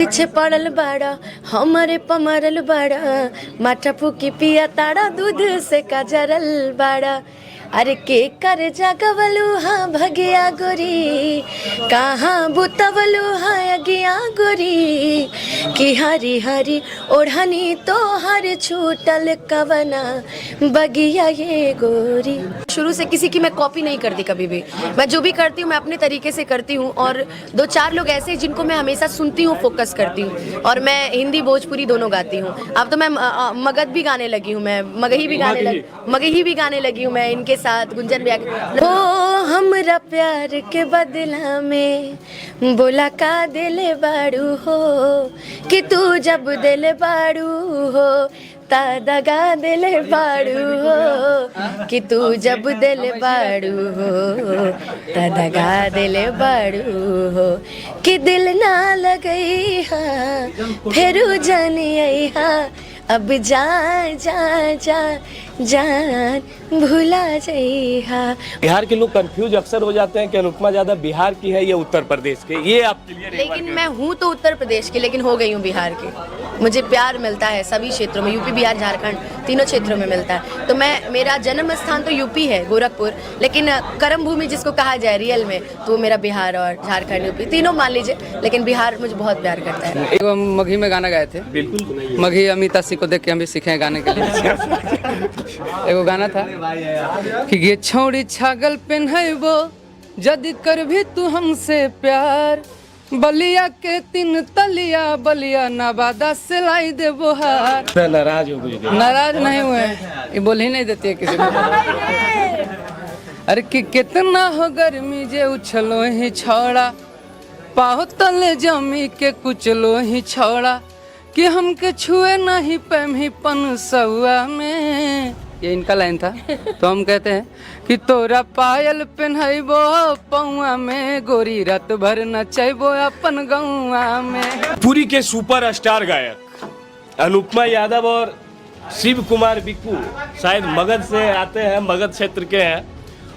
पीछे पड़ल बाड़ा हमारे पमरल बाड़ा माथा फूकी पिया ताड़ा दूध से कजरल बाड़ा अरे के कर जगवलू हाँ भगिया गोरी कहाँ बुतवलू हाँ अगिया गोरी कि हरी हरी ओढ़नी तो हर छूटल कवना बगिया ये गोरी। शुरू से किसी की मैं कॉपी नहीं करती कभी भी, मैं जो भी करती हूँ मैं अपने तरीके से करती हूँ और दो चार लोग ऐसे जिनको मैं हमेशा सुनती हूँ, फोकस करती हूँ और मैं हिंदी भोजपुरी दोनों गाती हूँ। अब तो मैं मगध भी गाने लगी हूँ, मैं मगही भी गाने लगी हूँ मैं इनके साथ गुंजन ब्याग। हो हमरा प्यार के बदला में बोला का दिले बाड़ू हो कि तू जब दिल बाड़ू हो ता दगा दिले बाड़ू हो कि तू जब दिल बाड़ू हो ता दगा दिले बाड़ू हो कि दिल ना लगई हा फेरू जानी आई हा अब जा जा जा जान भूला जइहा। बिहार के लोग कंफ्यूज अक्सर हो जाते हैं कि अनुपमा ज्यादा बिहार की है या उत्तर प्रदेश के, ये आप क्लियर। लेकिन मैं हूँ तो उत्तर प्रदेश की, लेकिन हो गई हूँ बिहार की। मुझे प्यार मिलता है सभी क्षेत्रों में, यूपी बिहार झारखंड तीनों क्षेत्रों में मिलता है। तो मेरा जन्म स्थान तो यूपी है गोरखपुर, लेकिन कर्म भूमि जिसको कहा जाए रियल में तो मेरा बिहार और झारखंड यूपी तीनों मान लीजिए, लेकिन बिहार मुझे बहुत प्यार करता है। एक मगही में गाना गाए थे, बिल्कुल मगही अमिता सिंह को देख के हम भी सीखे गाने के लिए। एगो गाना था कि ये छोड़ी छागल पेन्हबो जदि कर भी तू हमसे प्यार बलिया के तीन तलिया बलिया नवादा से लाई दे बोहार। नाराज हो गई? नाराज नहीं हुए, ये बोल ही नहीं देती है किसी को। अरे कि कितना हो गर्मी जे उछलो ही छोड़ा पाहो तले जमी के कुचलो ही छोड़ा कि हमके छुए नहीं पैमी पन सहुआ में। ये इनका लाइन था। तो हम कहते हैं कि तोरा पायल पहनबो पौआ में गोरी रात भर नचैबो अपन गौआ में। पूरी के सुपर स्टार गायक अनुपमा यादव और शिव कुमार बिक्कू शायद मगध से आते हैं, मगध क्षेत्र के हैं,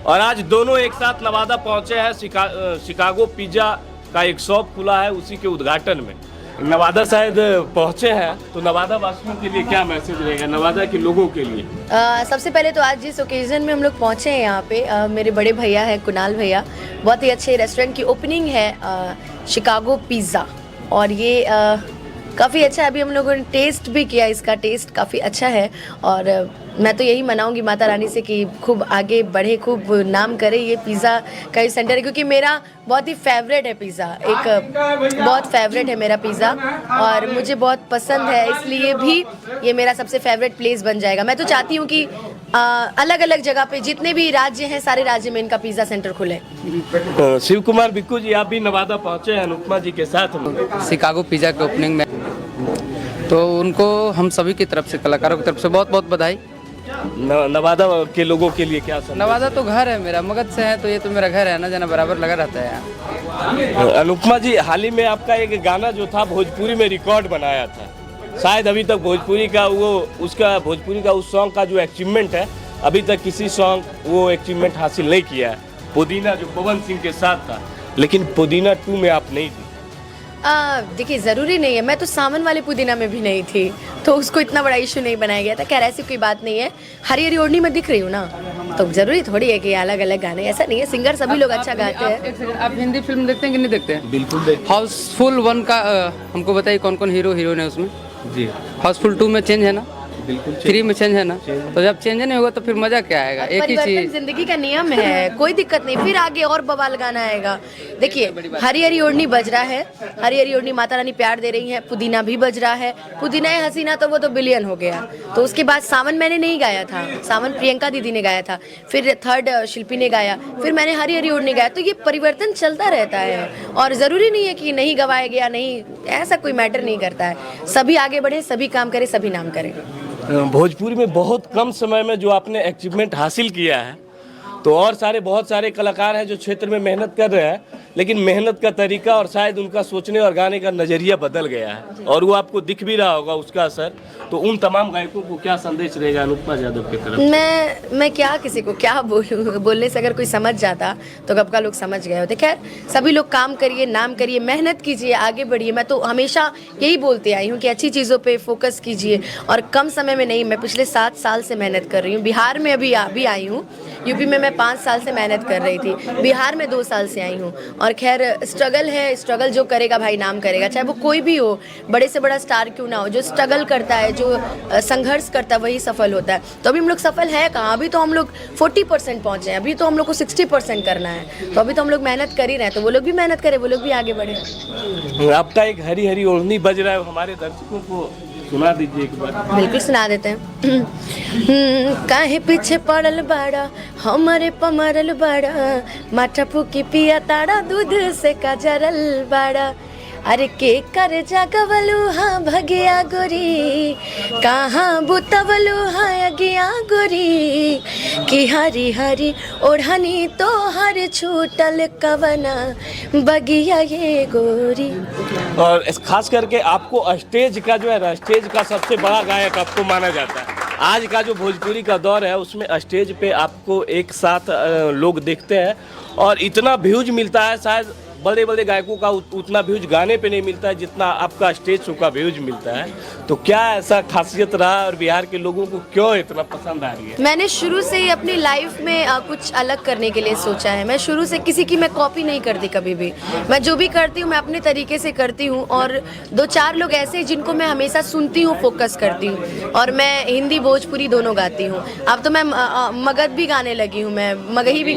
और आज दोनों एक साथ नवादा पहुंचे हैं। शिकागो पिज्जा का एक शॉप खुला है, उसी के उद्घाटन में नवादा शायद पहुंचे हैं। तो नवादा वासियों के लिए क्या मैसेज रहेगा, नवादा के लोगों के लिए? सबसे पहले तो आज जिस ओकेजन में हम लोग पहुंचे हैं यहाँ पे, मेरे बड़े भैया हैं कुणाल भैया, बहुत ही अच्छे रेस्टोरेंट की ओपनिंग है शिकागो पिज़्ज़ा, और ये काफ़ी अच्छा है। अभी हम लोगों ने टेस्ट भी किया, इसका टेस्ट काफ़ी अच्छा है और मैं तो यही मनाऊंगी माता रानी से कि खूब आगे बढ़े, खूब नाम करे ये पिज़्ज़ा का ही सेंटर है, क्योंकि मेरा बहुत ही फेवरेट है पिज़्ज़ा, एक बहुत फेवरेट है मेरा पिज़्ज़ा और मुझे बहुत पसंद है, इसलिए भी ये मेरा सबसे फेवरेट प्लेस बन जाएगा। मैं तो चाहती हूँ कि अलग अलग जगह पे जितने भी राज्य हैं सारे राज्य में इनका पिज़्ज़ा सेंटर खुले। शिव कुमार बिक्कू जी, आप भी नवादा पहुँचे हैं अनुपमा जी के साथ शिकागो पिज़्ज़ा के ओपनिंग में, तो उनको हम सभी की तरफ से, कलाकारों की तरफ से बहुत बहुत बधाई। नवादा के लोगों के लिए क्या संदेश? नवादा तो घर है मेरा, मगध से है तो ये तो मेरा घर है ना, जाना बराबर लगा रहता है यहाँ। अनुपमा जी, हाल ही में आपका एक गाना जो था भोजपुरी में रिकॉर्ड बनाया था, शायद अभी तक भोजपुरी का उस सॉन्ग का जो अचीवमेंट है अभी तक किसी सॉन्ग वो अचीवमेंट हासिल नहीं किया है। पुदीना जो पवन सिंह के साथ था, लेकिन पुदीना 2 में आप नहीं थी। देखिए ज़रूरी नहीं है, मैं तो सावन वाले पुदीना में भी नहीं थी, तो उसको इतना बड़ा इशू नहीं बनाया गया था। खैर ऐसी कोई बात नहीं है, हरी हरी ओढ़नी में दिख रही हूँ ना, तो ज़रूरी थोड़ी है कि अलग अलग गाने, ऐसा नहीं है। सिंगर सभी लोग अच्छा गाते हैं। आप हिंदी फिल्म देखते हैं कि नहीं देखते हैं? बिल्कुल देखते। हाउसफुल 1 का हमको बताइए कौन कौन हीरो हीरोइन है उसमें? जी। हाउसफुल 2 में चेंज है ना? बिल्कुल। 3 में चेंज है ना? तो जब चेंज नहीं होगा तो फिर मजा क्या आएगा? एक ही चीज, जिंदगी का नियम है, कोई दिक्कत नहीं, फिर आगे और बवाल गाना आएगा। देखिए हरी हरी ओढ़नी बज रहा है, हरी हरी ओढ़नी माता रानी प्यार दे रही है, पुदीना भी बज रहा है, पुदीना है हसीना तो वो तो बिलियन हो गया। तो उसके बाद सावन मैंने नहीं गाया था, सावन प्रियंका दीदी ने गाया था, फिर थर्ड शिल्पी ने गाया, फिर मैंने हरी हरी ओढ़नी गाया। तो ये परिवर्तन चलता रहता है और ज़रूरी नहीं है कि नहीं गवाया गया, नहीं, ऐसा कोई मैटर नहीं करता है। सभी आगे बढ़े, सभी काम करें, सभी नाम करें। भोजपुरी में बहुत कम समय में जो आपने अचीवमेंट हासिल किया है तो और सारे बहुत सारे कलाकार हैं जो क्षेत्र में मेहनत कर रहे हैं, लेकिन मेहनत का तरीका और शायद उनका सोचने और गाने का नज़रिया बदल गया है और वो आपको दिख भी रहा होगा उसका असर। तो उन तमाम गायकों को क्या संदेश रहेगा अनुपमा यादव की तरफ? मैं क्या किसी को क्या बोलूँ, बोलने से अगर कोई समझ जाता तो कब का लोग समझ गए होते। खैर सभी लोग काम करिए, नाम करिए, मेहनत कीजिए, आगे बढ़िए। मैं तो हमेशा यही बोलती आई हूँ कि अच्छी चीज़ों पे फोकस कीजिए और कम समय में नहीं। मैं पिछले 7 साल से मेहनत कर रही हूँ। बिहार में अभी आई हूँ, यूपी में मैं 5 साल से मेहनत कर रही थी, बिहार में 2 साल से आई हूँ। और खैर स्ट्रगल है, स्ट्रगल जो करेगा भाई नाम करेगा, चाहे वो कोई भी हो, बड़े से बड़ा स्टार क्यों ना हो। जो स्ट्रगल करता है, जो संघर्ष करता है, वही सफल होता है। तो अभी हम लोग सफल है कहाँ? अभी तो हम लोग 40% पहुँचे हैं, अभी तो हम लोग को 60% करना है। तो अभी तो हम लोग मेहनत कर ही रहे हैं, तो वो लोग भी मेहनत करें, वो लोग भी आगे बढ़े। आपका एक हरी हरी ओढ़नी बज रहा है, हमारे दर्शकों को सुना दीजिए एक बार। बिल्कुल सुना देते हैं। काहे पीछे पड़ल बाड़ा, हमारे पमरल बाड़ा, माथा फूकी पिया ताड़ा, दूध से काजरल बाड़ा। अरे के कर जागवलू हाँ भगिया गोरी, कहाँ बुतवलू हाँ अगिया गोरी, कि हरी हरी ओढ़नी तो हर छूटल कवना बगिया ये गोरी। और खास करके आपको स्टेज का जो है, स्टेज का सबसे बड़ा गायक आपको माना जाता है। आज का जो भोजपुरी का दौर है उसमें स्टेज पे आपको एक साथ लोग देखते हैं और इतना व्यूज मिलता है, शायद बड़े बड़े गायकों का उतना व्यूज गाने पे नहीं मिलता है जितना आपका स्टेज शो का व्यूज मिलता है। तो क्या ऐसा खासियत रहा और बिहार के लोगों को क्यों इतना पसंद आ रही है? मैंने शुरू से ही अपनी लाइफ में कुछ अलग करने के लिए सोचा है। मैं शुरू से किसी की मैं कॉपी नहीं करती कभी भी। मैं जो भी करती हूँ मैं अपने तरीके से करती हूँ और 2-4 लोग ऐसे हैं जिनको मैं हमेशा सुनती हूँ, फोकस करती हूँ। और मैं हिंदी भोजपुरी दोनों गाती हूँ। अब तो मैं मगध भी गाने लगी हूँ, मैं मगही भी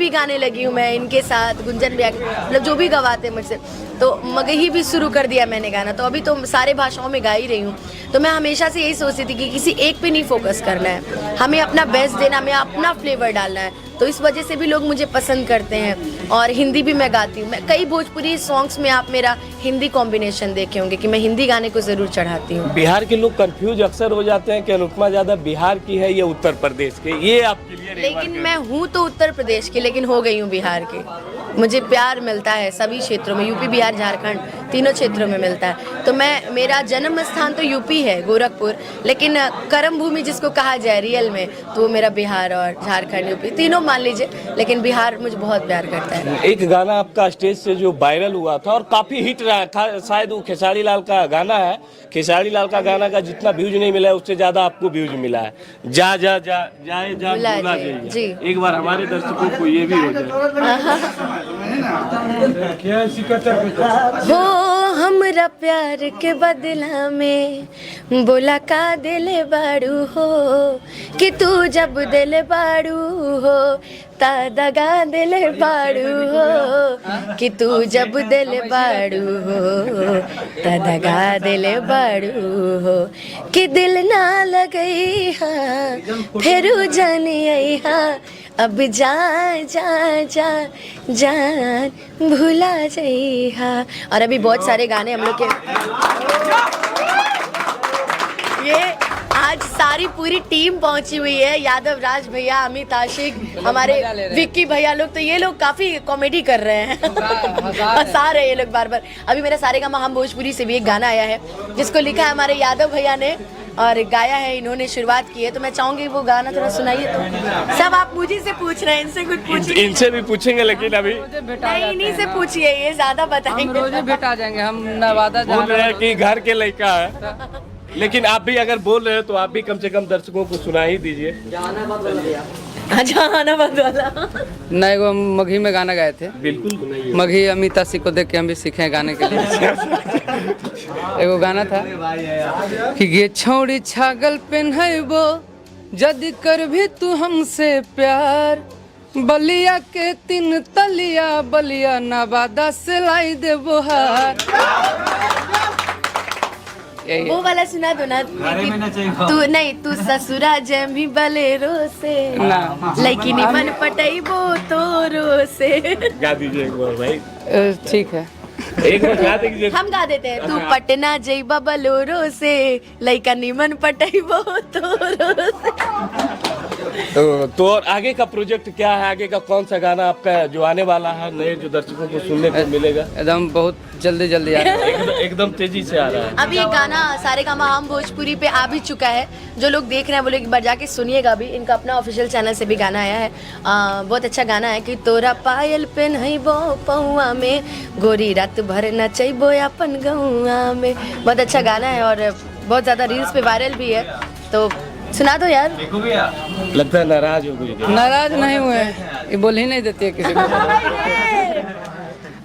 गाने लगी हूँ मैं इनके साथ। गुंजन मतलब जो भी गवाते हैं मुझसे, तो मगही भी शुरू कर दिया मैंने गाना। तो अभी तो सारे भाषाओं में गा ही रही हूँ। तो मैं हमेशा से यही सोचती थी कि किसी एक पे नहीं फोकस करना है, हमें अपना बेस्ट देना, हमें अपना फ्लेवर डालना है। तो इस वजह से भी लोग मुझे पसंद करते हैं। और हिंदी भी मैं गाती हूँ। मैं कई भोजपुरी सॉन्ग्स में आप मेरा हिंदी कॉम्बिनेशन देखे होंगे कि मैं हिंदी गाने को ज़रूर चढ़ाती हूँ। बिहार के लोग कंफ्यूज अक्सर हो जाते हैं कि अनुपमा यादव बिहार की है या उत्तर प्रदेश के, ये आप क्लियर? लेकिन मैं हूँ तो उत्तर प्रदेश की, लेकिन हो गई हूँ बिहार की। मुझे प्यार मिलता है सभी क्षेत्रों में, यूपी बिहार झारखंड तीनों क्षेत्रों में मिलता है। तो मेरा जन्म स्थान तो यूपी है, गोरखपुर, लेकिन कर्म भूमि जिसको कहा जाए रियल में, तो वो मेरा बिहार और झारखंड यूपी तीनों मान लीजिए, लेकिन बिहार मुझे बहुत प्यार करता है। एक गाना आपका स्टेज से जो वायरल हुआ था और काफी हिट रहा था, शायद वो खेसारी लाल का गाना है। खेसारी लाल का गाना का जितना व्यूज नहीं मिला है उससे ज्यादा आपको व्यूज मिला है। जा जा जा जाए जा भूला जी। एक बार हमारे दर्शकों को ये भी हो जाए। हो हमरा प्यार के बदला में बोला का दिले बाड़ू हो, कि तू जब दिल बाड़ू हो ता दगा दिले बाड़ू हो, कि तू जब दिल बाड़ू हो ता दगा दिले बाड़ू हो, कि दिल ना लगई हा फेरू जानी आई हा, अब जा जा जा जान भूला जइहा। और अभी बहुत सारे गाने हम लोग के, ये आज सारी पूरी टीम पहुंची हुई है। यादव राज भैया, अमित आशिक, हमारे विक्की भैया लोग, तो ये लोग काफी कॉमेडी कर रहे हैं, हंसा रहे हैं ये लोग बार बार। अभी मेरा सारेगामा हम भोजपुरी से भी एक गाना आया है जिसको लिखा है हमारे यादव भैया ने और गाया है इन्होंने, शुरुआत की है। तो मैं चाहूंगी वो गाना थोड़ा सुनाइए। तो सब आप मुझे से पूछ रहे हैं, इनसे कुछ पूछिए। इनसे भी पूछेंगे, लेकिन अभी नहीं, इन्हीं से पूछिए, ये ज्यादा बताएंगे। रोज भेटा जाएंगे हम। नवादा बोल रहे हैं कि घर के लड़का है, लेकिन आप भी अगर बोल रहे हो तो आप भी कम से कम दर्शकों को सुना ही दीजिए। जहानाबाद वाला नहीं, वो मगही में गाना गाए थे। बिल्कुल मगही अमिता सिंह को देख के हम भी सीखे हैं गाने के लिए। एगो गाना था कि ये छौड़ी छागल पेन्हबो जद कर भी तू हमसे प्यार, बलिया के 3 तलिया बलिया नवादा से लाई दे बोहार। वो वाला सुना दो ना। तू नहीं, तू ससुरा जमी बलेरो से लड़की निमन पटैबो तोरो से। गा दीजिए एक बार भाई। ठीक है, एक बार गा दीजिए। हम गा देते हैं। तू पटना जइबा बलोरो से लड़का निमन पटैबो तोरो से। तो और आगे का प्रोजेक्ट क्या है, आगे का कौन सा गाना आपका जो आने वाला है, नए जो दर्शकों को सुनने को मिलेगा? एकदम बहुत जल्दी आ रहा है। एकदम तेजी से आ रहा है। अभी ये गाना सारेगामा हम भोजपुरी पे आ भी चुका है, जो लोग देख रहे हैं वो लोग एक बार जाके सुनिएगा भी। इनका अपना ऑफिशियल चैनल से भी गाना आया है। बहुत अच्छा गाना है कि तोरा पायल पेन है वो पौआ में, गोरी रात भर नचैबो अपन गौआ में। बहुत अच्छा गाना है और बहुत ज़्यादा रील्स पे वायरल भी है, तो सुना दो यार। लगता है नाराज हो गई। नाराज नहीं हुए, ये बोल ही नहीं देती है किसी को।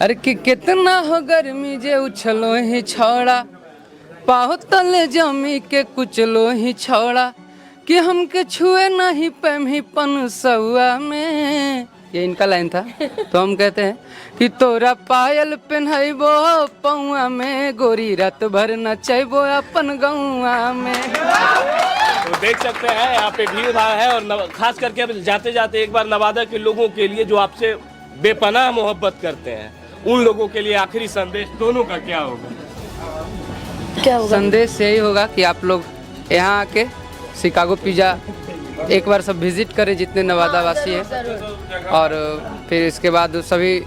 अरे कि कितना हो गर्मी जे उछलो ही छोड़ा, पाहो तले जमी के कुचलो ही छोड़ा, कि हमके छुए नहीं पैमी पन सहुआ में। ये इनका लाइन था। तो हम कहते हैं कि तोरा पायल पेन्हैबो पौआ में, गोरी रात भर नचैबो अपन गौआ में। तो देख सकते हैं यहाँ पे भीड़ भाड़ है, और खास करके अब जाते जाते एक बार नवादा के लोगों के लिए जो आपसे बेपनाह मोहब्बत करते हैं, उन लोगों के लिए आखिरी संदेश दोनों का क्या होगा? क्या होगा? संदेश यही होगा कि आप लोग यहाँ आके शिकागो पिज़्ज़ा एक बार सब विजिट करें, जितने नवादा वासी हैं। और फिर इसके बाद सभी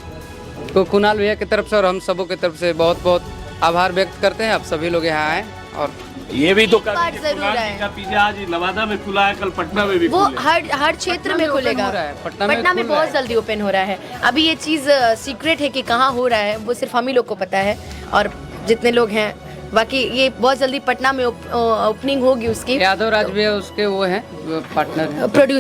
को कुणाल भैया की तरफ से और हम सबों की तरफ से बहुत बहुत आभार व्यक्त करते हैं। आप सभी लोग यहाँ आए, और ये भी तो बात जरूर है। का पिज्जा आज नवादा में खुला है, कल पटना में भी वो खुलेगा। हर क्षेत्र में खुलेगा। पटना में बहुत जल्दी ओपन हो रहा है। अभी ये चीज़ सीक्रेट है कि कहाँ हो रहा है, वो सिर्फ हम ही लोग को पता है और जितने लोग हैं। बाकी ये बहुत जल्दी पटना में ओपनिंग होगी उसकी। यादव राज भी उसके वो हैं पार्टनर प्रोड्यूसर।